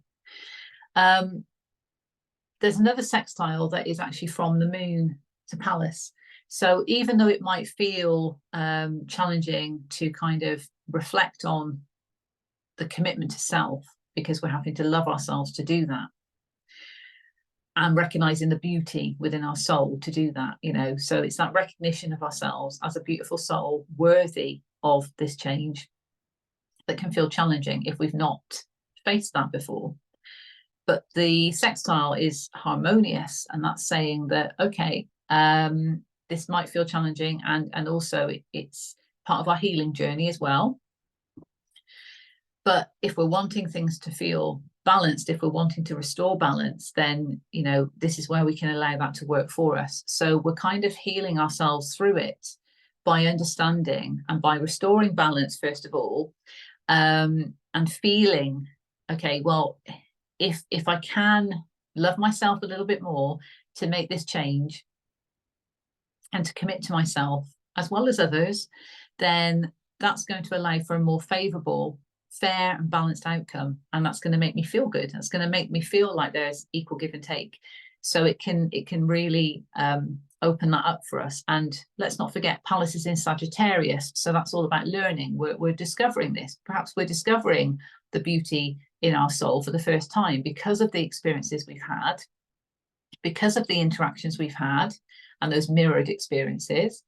Speaker 1: There's another sextile that is actually from the moon to Pallas. So even though it might feel challenging to kind of reflect on the commitment to self, because we're having to love ourselves to do that, and recognizing the beauty within our soul to do that, you know, so it's that recognition of ourselves as a beautiful soul worthy of this change that can feel challenging if we've not faced that before. But the sextile is harmonious, and that's saying that, okay, this might feel challenging, and also it's part of our healing journey as well. But if we're wanting things to feel balanced, if we're wanting to restore balance, then, you know, this is where we can allow that to work for us. So we're kind of healing ourselves through it by understanding and by restoring balance, first of all, and feeling, okay, well, if I can love myself a little bit more to make this change and to commit to myself as well as others, then that's going to allow for a more favorable, fair and balanced outcome, and that's going to make me feel good. That's going to make me feel like there's equal give and take. So it can really open that up for us. And let's not forget, Pallas is in Sagittarius, so that's all about learning. We're discovering this. Perhaps we're discovering the beauty in our soul for the first time because of the experiences we've had, because of the interactions we've had, and those mirrored experiences.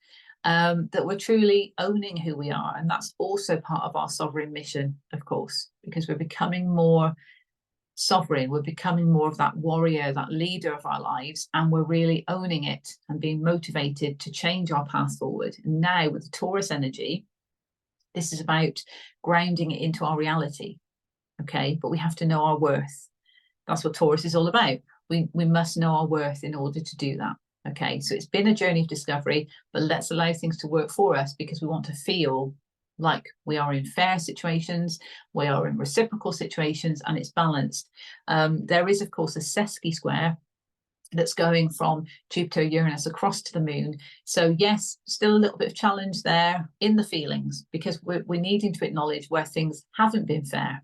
Speaker 1: That we're truly owning who we are. And that's also part of our sovereign mission, of course, because we're becoming more sovereign, we're becoming more of that warrior, that leader of our lives, and we're really owning it and being motivated to change our path forward. And now with the Taurus energy, this is about grounding it into our reality, okay? But we have to know our worth. That's what Taurus is all about. We must know our worth in order to do that. Okay, so it's been a journey of discovery, but let's allow things to work for us, because we want to feel like we are in fair situations, we are in reciprocal situations, and it's balanced. There is, of course, a sesqui square that's going from Jupiter, Uranus across to the moon. So yes, still a little bit of challenge there in the feelings, because we're needing to acknowledge where things haven't been fair,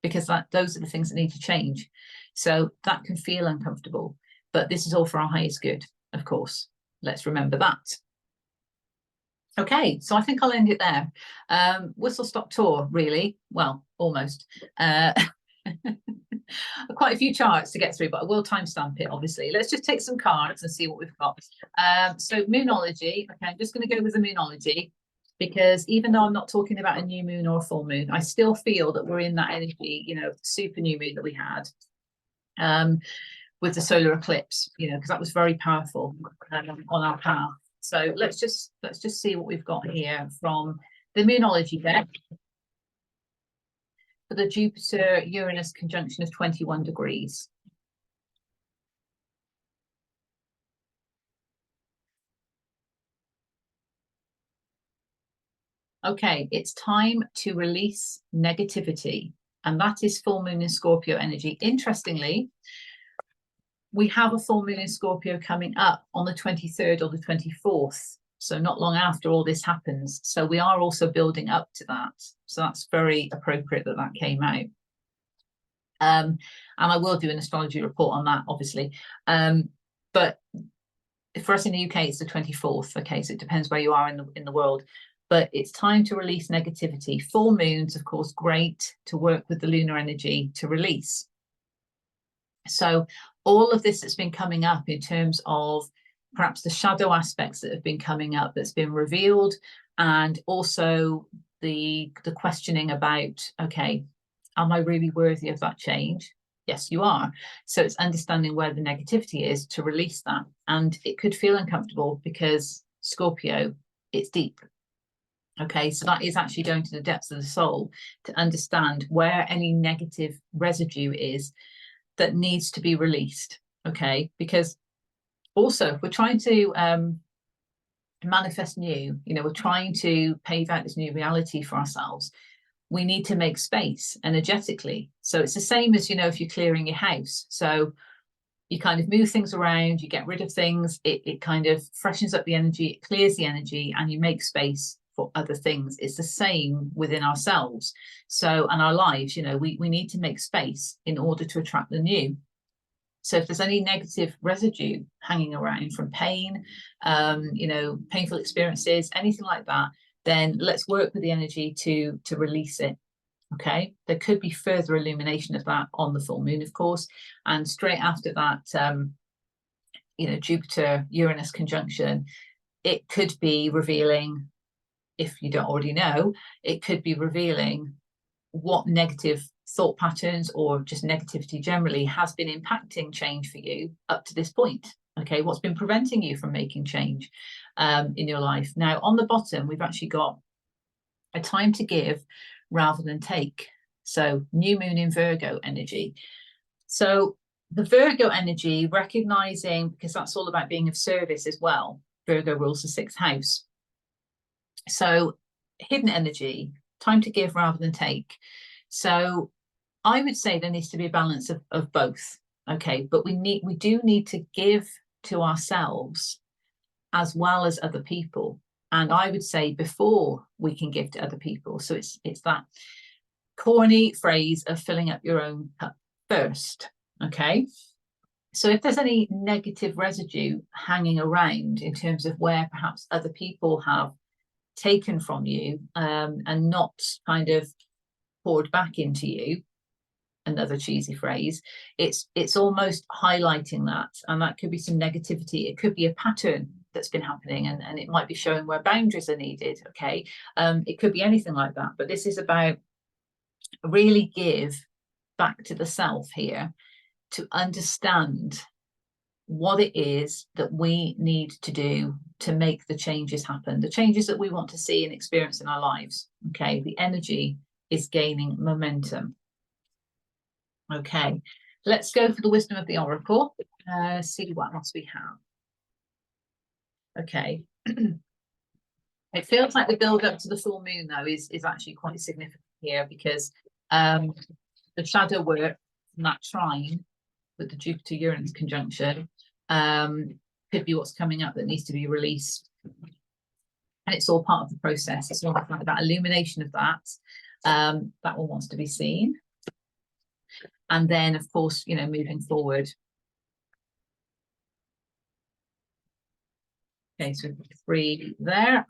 Speaker 1: because those are the things that need to change. So that can feel uncomfortable, but this is all for our highest good. Of course, let's remember that. Okay, so I think I'll end it there. Whistle stop tour, really. Well, almost. Quite a few charts to get through, but I will timestamp it, obviously. Let's just take some cards and see what we've got. So moonology. Okay, I'm just going to go with the moonology, because even though I'm not talking about a new moon or a full moon, I still feel that we're in that energy, you know, super new moon that we had. With the solar eclipse, you know, because that was very powerful on our path. So let's just see what we've got here from the moonology deck for the Jupiter Uranus conjunction of 21 degrees. Okay, it's time to release negativity, and that is full moon in Scorpio energy. Interestingly, we have a full moon in Scorpio coming up on the 23rd or the 24th. So not long after all this happens. So we are also building up to that. So that's very appropriate that that came out. And I will do an astrology report on that, obviously. But for us in the UK, it's the 24th. Okay, so it depends where you are in the world. But it's time to release negativity. Full moons, of course, great to work with the lunar energy to release. So all of this that's been coming up in terms of perhaps the shadow aspects that have been coming up, that's been revealed, and also the questioning about, okay, am I really worthy of that change? Yes, you are. So it's understanding where the negativity is to release that. And it could feel uncomfortable because Scorpio, it's deep. Okay, so that is actually going to the depths of the soul to understand where any negative residue is that needs to be released. Okay, because also if we're trying to manifest new, we're trying to pave out this new reality for ourselves, we need to make space energetically. So it's the same as, if you're clearing your house. So you kind of move things around, you get rid of things, it kind of freshens up the energy, it clears the energy, and you make space for other things. It's the same within ourselves. So, and our lives, we need to make space in order to attract the new. So if there's any negative residue hanging around from pain, painful experiences, anything like that, then let's work with the energy to release it. Okay, there could be further illumination of that on the full moon, of course, and straight after that, Jupiter Uranus conjunction, it could be revealing, if you don't already know, it could be revealing what negative thought patterns or just negativity generally has been impacting change for you up to this point. Okay, what's been preventing you from making change in your life? Now, on the bottom, we've actually got a time to give rather than take. So new moon in Virgo energy. So the Virgo energy, recognizing, because that's all about being of service as well. Virgo rules the 6th house. So hidden energy, time to give rather than take. So I would say there needs to be a balance of both. Okay, but we do need to give to ourselves as well as other people. And I would say before we can give to other people. So it's that corny phrase of filling up your own cup first. Okay. So if there's any negative residue hanging around in terms of where perhaps other people have taken from you and not kind of poured back into you, another cheesy phrase, it's almost highlighting that, and that could be some negativity. It could be a pattern that's been happening, and it might be showing where boundaries are needed. Okay, it could be anything like that, but this is about really give back to the self here to understand what it is that we need to do to make the changes happen, the changes that we want to see and experience in our lives. Okay, the energy is gaining momentum. Okay, let's go for the wisdom of the oracle. See what else we have. Okay. It feels like the build up to the full moon though is actually quite significant here, because the shadow work from that trine with the Jupiter Uranus conjunction could be what's coming up that needs to be released, and it's all part of the process. It's all about that illumination of that one wants to be seen, and then of course moving forward. Okay, so 3 there.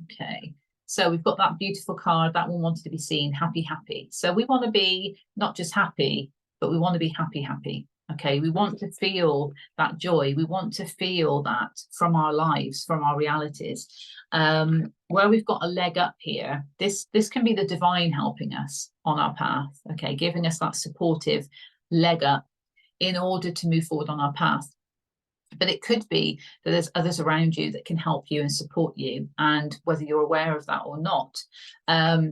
Speaker 1: Okay, so we've got that beautiful card. That one wanted to be seen. Happy. So we want to be not just happy, but we want to be happy. Okay, we want to feel that joy. We want to feel that from our lives, from our realities. Where we've got a leg up here, this can be the divine helping us on our path. Okay, giving us that supportive leg up in order to move forward on our path. But it could be that there's others around you that can help you and support you, and whether you're aware of that or not,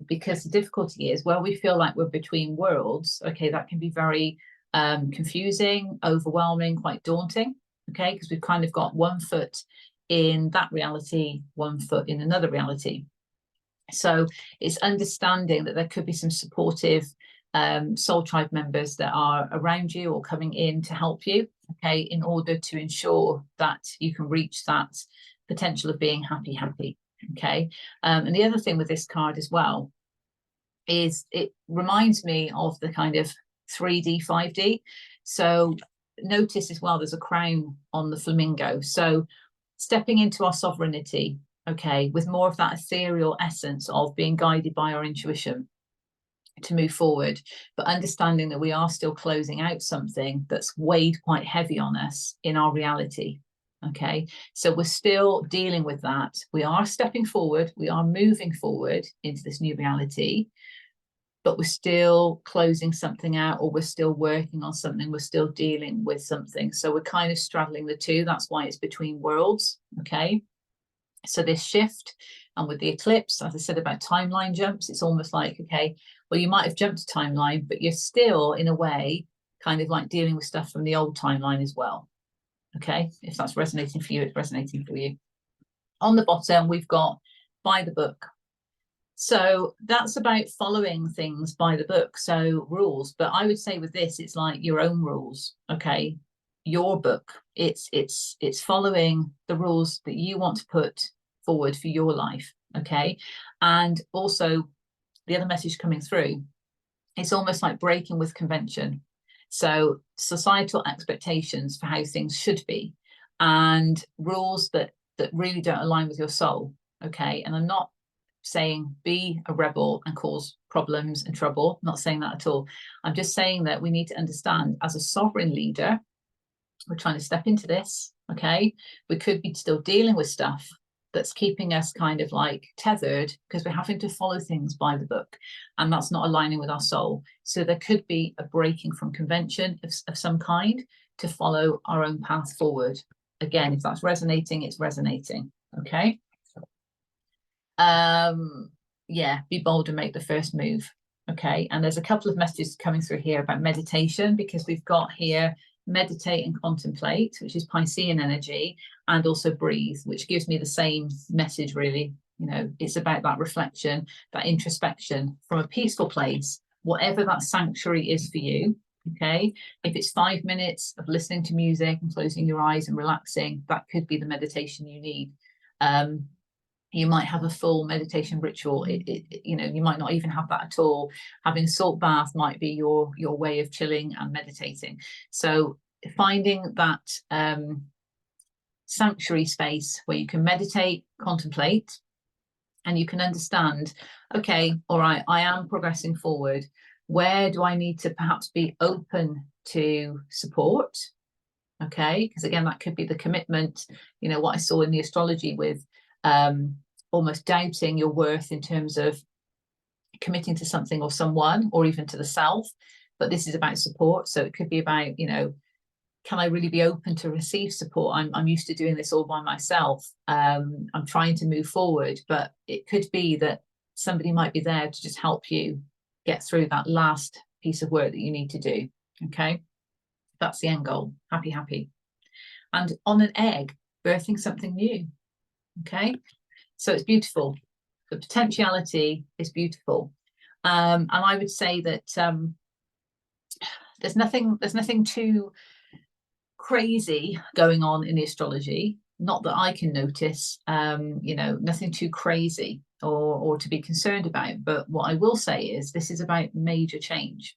Speaker 1: because the difficulty is where we feel like we're between worlds. Okay, that can be very confusing, overwhelming, quite daunting. Okay, because we've kind of got one foot in that reality, one foot in another reality. So it's understanding that there could be some supportive soul tribe members that are around you or coming in to help you, okay, in order to ensure that you can reach that potential of being happy. Okay, and the other thing with this card as well is it reminds me of the kind of 3D 5D. So notice as well there's a crown on the flamingo, so stepping into our sovereignty, okay, with more of that ethereal essence of being guided by our intuition to move forward, but understanding that we are still closing out something that's weighed quite heavy on us in our reality. Okay, so we're still dealing with that. We are stepping forward, we are moving forward into this new reality, but we're still closing something out, or we're still working on something, we're still dealing with something. So we're kind of straddling the two. That's why it's between worlds. Okay, so this shift, and with the eclipse, as I said about timeline jumps, it's almost like, okay, well, you might have jumped a timeline, but you're still, in a way, kind of like dealing with stuff from the old timeline as well. Okay, if that's resonating for you, it's resonating for you. On the bottom, we've got by the book. So that's about following things by the book, so rules. But I would say with this, it's like your own rules. Okay, your book. It's following the rules that you want to put forward for your life. Okay, and also the other message coming through, it's almost like breaking with convention. So societal expectations for how things should be, and rules that really don't align with your soul. Okay, and I'm not saying be a rebel and cause problems and trouble. I'm not saying that at all. I'm just saying that we need to understand, as a sovereign leader, we're trying to step into this. Okay, we could be still dealing with stuff that's keeping us kind of like tethered, because we're having to follow things by the book, and that's not aligning with our soul. So there could be a breaking from convention of some kind to follow our own path forward. Again, if that's resonating, it's resonating. Okay. Yeah, be bold and make the first move. Okay, and there's a couple of messages coming through here about meditation, because we've got here meditate and contemplate, which is Piscean energy, and also breathe, which gives me the same message, really. You know, it's about that reflection, that introspection from a peaceful place, whatever that sanctuary is for you. Okay, if it's 5 minutes of listening to music and closing your eyes and relaxing, that could be the meditation you need. You might have a full meditation ritual. You know, you might not even have that at all. Having a salt bath might be your way of chilling and meditating. So finding that sanctuary space where you can meditate, contemplate, and you can understand, okay, all right, I am progressing forward. Where do I need to perhaps be open to support? Okay, because again, that could be the commitment. You know, what I saw in the astrology with almost doubting your worth in terms of committing to something or someone, or even to the self. But this is about support. So it could be about, you know, can I really be open to receive support? I'm used to doing this all by myself. I'm trying to move forward, but it could be that somebody might be there to just help you get through that last piece of work that you need to do. Okay, that's the end goal. Happy, happy. And on an egg, birthing something new. Okay, so it's beautiful. The potentiality is beautiful. And I would say that there's nothing too crazy going on in the astrology, not that I can notice. You know, nothing too crazy or to be concerned about. But what I will say is this is about major change.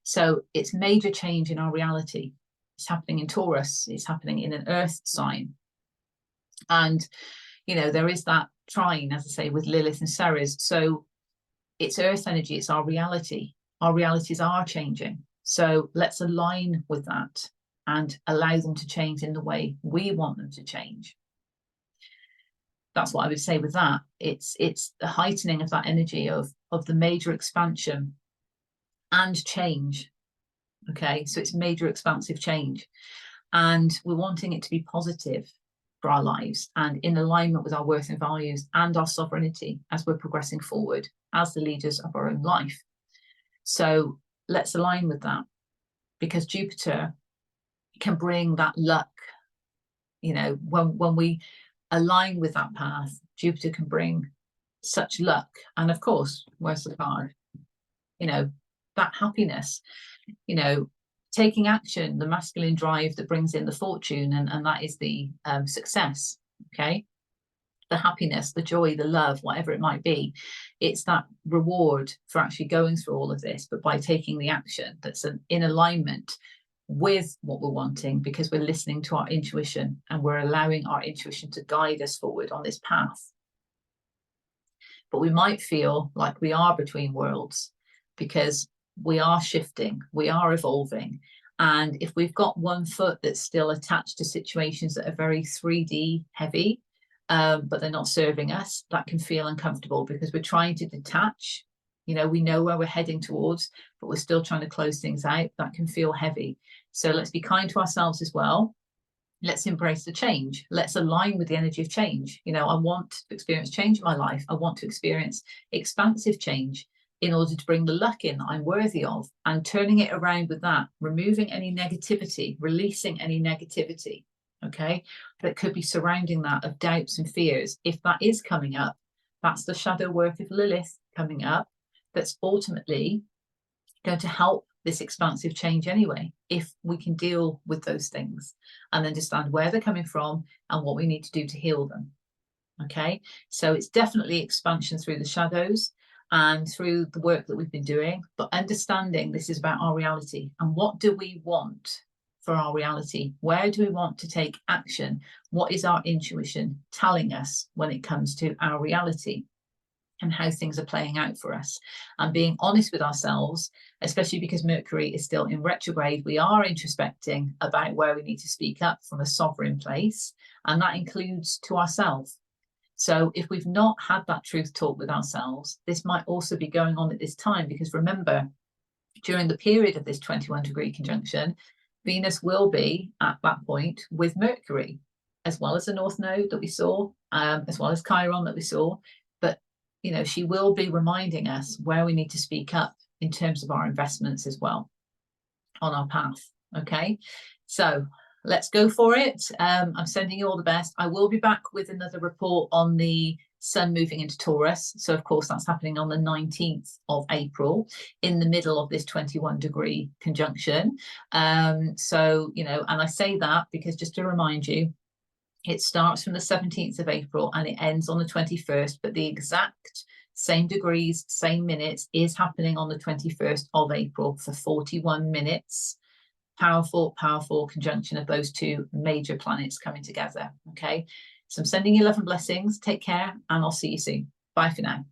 Speaker 1: So it's major change in our reality. It's happening in Taurus. It's happening in an earth sign. And, you know, there is that trine, as I say, with Lilith and Ceres. So it's earth energy. It's our reality. Our realities are changing. So let's align with that and allow them to change in the way we want them to change. That's what I would say with that. It's the heightening of that energy of the major expansion and change. Okay, so it's major expansive change, and we're wanting it to be positive for our lives and in alignment with our worth and values and our sovereignty as we're progressing forward as the leaders of our own life. So let's align with that, because Jupiter can bring that luck. You know, when we align with that path, Jupiter can bring such luck. And of course, where's the card? You know, that happiness, you know, taking action, the masculine drive that brings in the fortune, and that is the success. Okay, the happiness, the joy, the love, whatever it might be, it's that reward for actually going through all of this, but by taking the action that's in alignment with what we're wanting, because we're listening to our intuition and we're allowing our intuition to guide us forward on this path. But we might feel like we are between worlds, because we are shifting, we are evolving, And if we've got one foot that's still attached to situations that are very 3D heavy, but they're not serving us, that can feel uncomfortable because we're trying to detach. You know, we know where we're heading towards, but we're still trying to close things out. That can feel heavy. So let's be kind to ourselves as well. Let's embrace the change. Let's align with the energy of change. You know, I want to experience change in my life. I want to experience expansive change in order to bring the luck in that I'm worthy of, and turning it around with that, removing any negativity, releasing any negativity, okay, that could be surrounding that, of doubts and fears. If that is coming up, that's the shadow work of Lilith coming up, that's ultimately going to help this expansive change anyway, if we can deal with those things and understand where they're coming from and what we need to do to heal them. Okay, so it's definitely expansion through the shadows and through the work that we've been doing, but understanding this is about our reality and what do we want for our reality? Where do we want to take action? What is our intuition telling us when it comes to our reality and how things are playing out for us? And being honest with ourselves, especially because Mercury is still in retrograde, we are introspecting about where we need to speak up from a sovereign place, and that includes to ourselves. So if we've not had that truth talk with ourselves, this might also be going on at this time, because remember, during the period of this 21-degree conjunction, Venus will be at that point with Mercury, as well as the North Node that we saw, as well as Chiron that we saw. But, you know, she will be reminding us where we need to speak up in terms of our investments as well on our path. Okay, so let's go for it. I'm sending you all the best. I will be back with another report on the Sun moving into Taurus. So of course that's happening on the 19th of April, in the middle of this 21-degree conjunction. So, you know, and I say that because, just to remind you, it starts from the 17th of April and it ends on the 21st, but the exact same degrees, same minutes is happening on the 21st of April for 41 minutes. Powerful, powerful conjunction of those two major planets coming together. Okay, so I'm sending you love and blessings. Take care, and I'll see you soon. Bye for now.